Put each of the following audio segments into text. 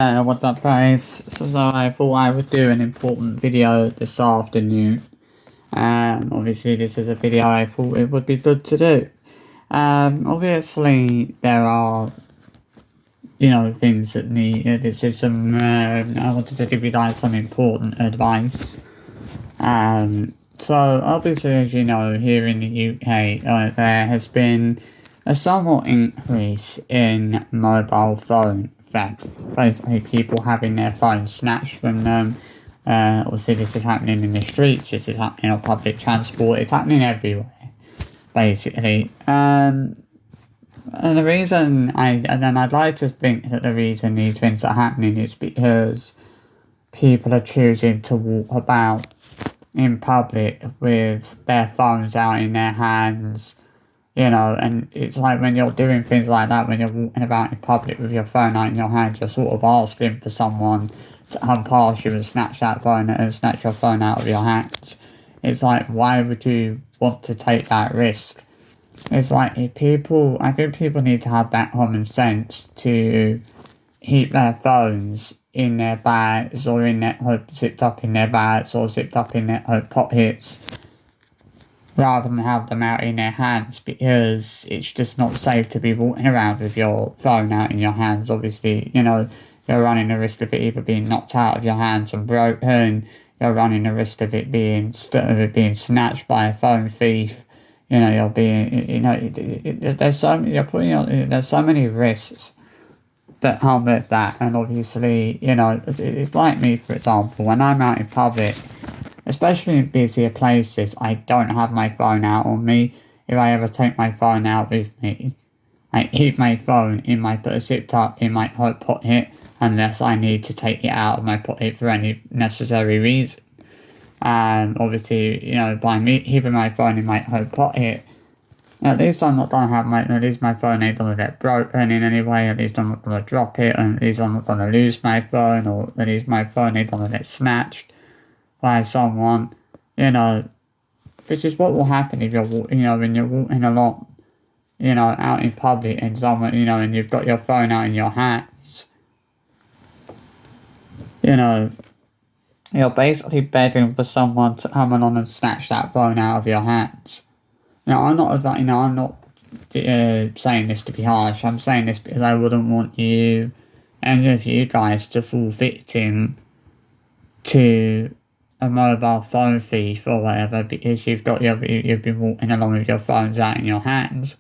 What's up guys? So I thought I would do an important video this afternoon. Obviously this is a video I thought it would be good to do. Obviously there are, things that need, this is some, I wanted to give you guys some important advice. So obviously as you know, here in the UK, there has been a somewhat increase in mobile phone thefts. Basically people having their phones snatched from them. Obviously this is happening in the streets, this is happening on public transport, it's happening everywhere, basically. And the reason I'd like to think that the reason these things are happening is because people are choosing to walk about in public with their phones out in their hands, and it's like when you're doing things like that, when you're walking about in public with your phone out in your hand, you're sort of asking for someone to come past you and snatch your phone out of your hands. It's like, why would you want to take that risk? It's like, I think people need to have that common sense to keep their phones in their bags or zipped up in their bags or zipped up in their pockets rather than have them out in their hands, because it's just not safe to be walking around with your phone out in your hands. Obviously, you're running the risk of it either being knocked out of your hands and broken, you're running the risk of it being snatched by a phone thief. There's so many risks that come with that. And obviously, it's like me, for example, when I'm out in public, especially in busier places, I don't have my phone out on me. If I ever take my phone out with me, I keep my phone zipped up in my coat pocket unless I need to take it out of my pocket for any necessary reason. Obviously, by me keeping my phone in my coat pocket, at least I'm not gonna at least my phone ain't gonna get broken in any way, at least I'm not gonna drop it, and at least I'm not gonna lose my phone, or at least my phone ain't gonna get snatched by someone, which is what will happen if when you're walking along, out in public and someone, and you've got your phone out in your hands, you're basically begging for someone to come along and snatch that phone out of your hands. I'm not saying this to be harsh. I'm saying this because I wouldn't want any of you guys, to fall victim to a mobile phone thief or whatever, because you've been walking along with your phones out in your hands.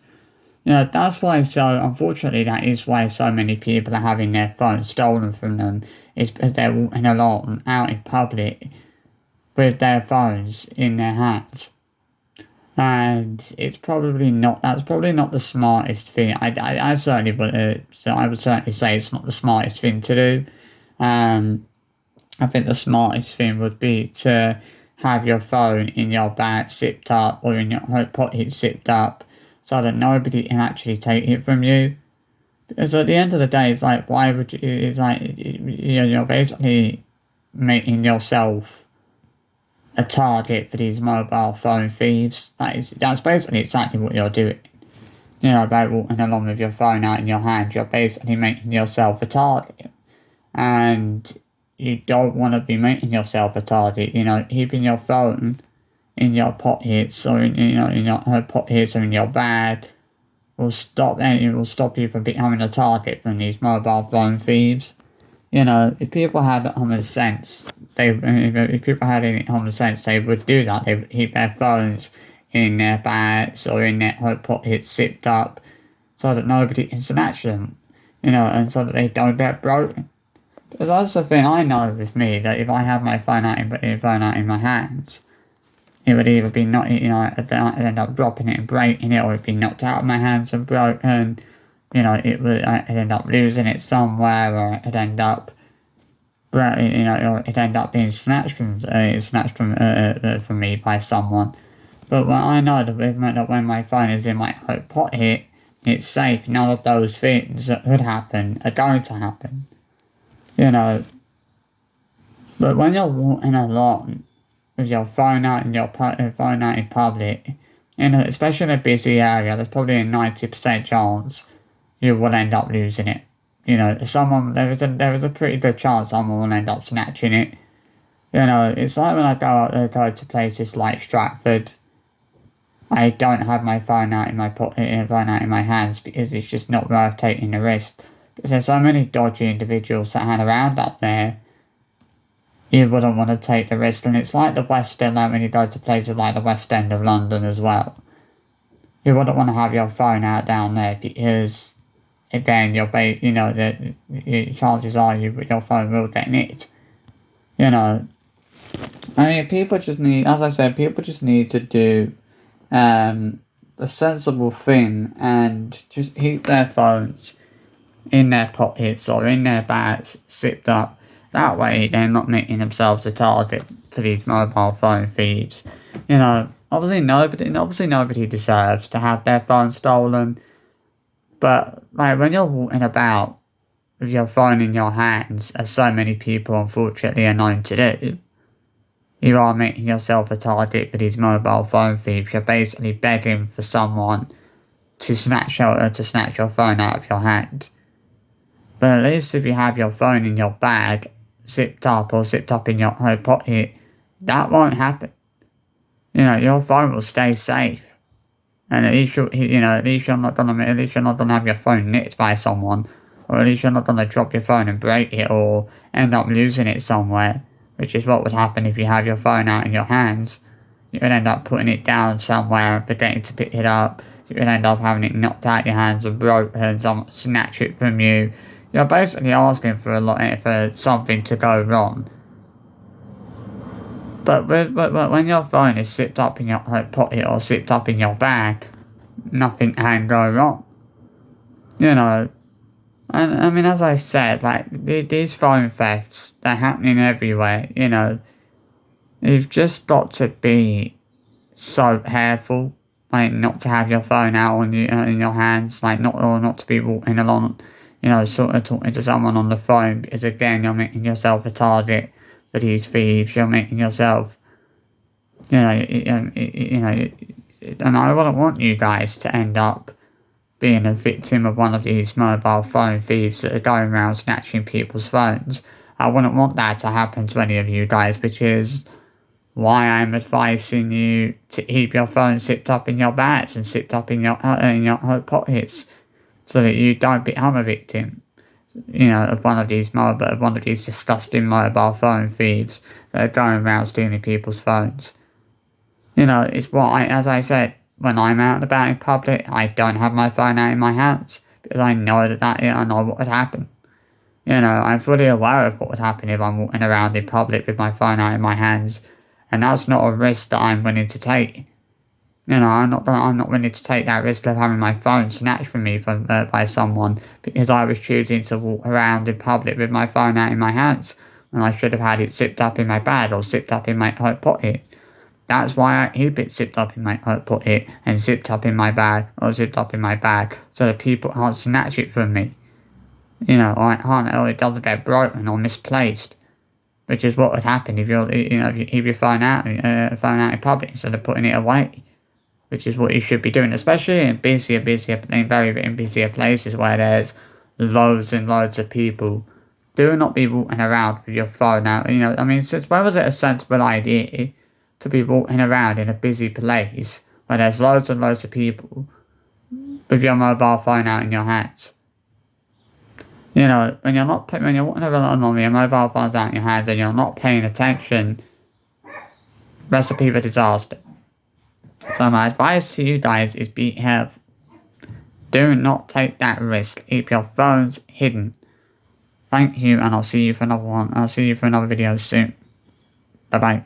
That's why, unfortunately, that is why so many people are having their phones stolen from them, is because they're walking along out in public with their phones in their hands. And that's probably not the smartest thing. I certainly would, I would certainly say it's not the smartest thing to do. I think the smartest thing would be to have your phone in your bag zipped up, or in your pocket zipped up, so that nobody can actually take it from you. Because at the end of the day, it's like, why would you, it's like, you're basically making yourself a target for these mobile phone thieves. That's basically exactly what you're doing. By walking along with your phone out in your hand, you're basically making yourself a target. And you don't want to be making yourself a target. Keeping your phone in your pockets, or in your pockets, or in your bag will stop you from becoming a target from these mobile phone thieves. If people had common sense, they would do that. They would keep their phones in their bags or in their coat pockets zipped up, so that nobody can snatch them, and so that they don't get broken. Because that's the thing I know with me, that if I have my phone out in my hands, it would either be not, I'd end up dropping it and breaking it, or it'd be knocked out of my hands and broken. I'd end up losing it somewhere, or it'd end up, being snatched from me by someone. But I know that when my phone is in my coat pocket, it's safe. None of those things that could happen are going to happen. But when you're walking along with your phone out in public, especially in a busy area, there's probably a 90% chance you will end up losing it. you know, there is a pretty good chance someone will end up snatching it. You know, it's like when I go to places like Stratford, I don't have my phone out in my pocket, phone out in my hands, because it's just not worth taking the risk. Because there's so many dodgy individuals that hang around up there, you wouldn't want to take the risk. And it's like the West End, like when you go to places like the West End of London as well. You wouldn't want to have your phone out down there, because again, you know, the chances are your phone will get nicked. You know, I mean, people just need, as I said, people just need to do the sensible thing and just keep their phones in their pockets or in their bags, zipped up. That way, they're not making themselves a target for these mobile phone thieves. You know, obviously nobody deserves to have their phone stolen. But like when you're walking about with your phone in your hands, as so many people unfortunately are known to do, you are making yourself a target for these mobile phone thieves. You're basically begging for someone to snatch your phone out of your hand. But at least if you have your phone in your bag, zipped up in your home pocket, that won't happen. You know, your phone will stay safe. And at least at least you're not gonna have your phone nicked by someone, or at least you're not gonna drop your phone and break it or end up losing it somewhere, which is what would happen if you have your phone out in your hands. You would end up putting it down somewhere and forgetting to pick it up. You would end up having it knocked out your hands and broken, someone snatch it from you. You're basically asking for something to go wrong. But when your phone is zipped up in your pocket or zipped up in your bag, nothing can go wrong. You know, and I mean, as I said, like, these phone thefts, they're happening everywhere, you know. You've just got to be so careful, like, not to have your phone out in your hands, like, not to be walking along, you know, sort of talking to someone on the phone, because again, you're making yourself a target for these thieves. You're making yourself, you know, and I wouldn't want you guys to end up being a victim of one of these mobile phone thieves that are going around snatching people's phones. I wouldn't want that to happen to any of you guys, which why I'm advising you to keep your phone zipped up in your bags and zipped up in your pockets, so that you don't become a victim, you know, of one of these disgusting mobile phone thieves that are going around stealing people's phones. You know, as I said, when I'm out and about in public, I don't have my phone out in my hands, because I know I know what would happen. You know, I'm fully aware of what would happen if I'm walking around in public with my phone out in my hands, and that's not a risk that I'm willing to take. You know, I'm not willing to take that risk of having my phone snatched from me by someone, because I was choosing to walk around in public with my phone out in my hands, when I should have had it zipped up in my bag or zipped up in my coat pocket. That's why I keep it zipped up in my coat pocket and zipped up in my bag, so that people can't snatch it from me. You know, or it doesn't get broken or misplaced, which is what would happen if you keep your phone out in public instead of putting it away, which is what you should be doing, especially in busier places where there's loads and loads of people. Do not be walking around with your phone out. You know, I mean, where was it a sensible idea to be walking around in a busy place where there's loads and loads of people with your mobile phone out in your hands? You know, when you're walking around with your mobile phones out in your hands and you're not paying attention, recipe for disaster. So my advice to you guys is be careful. Do not take that risk. Keep your phones hidden. Thank you, and I'll see you for another video soon. Bye bye.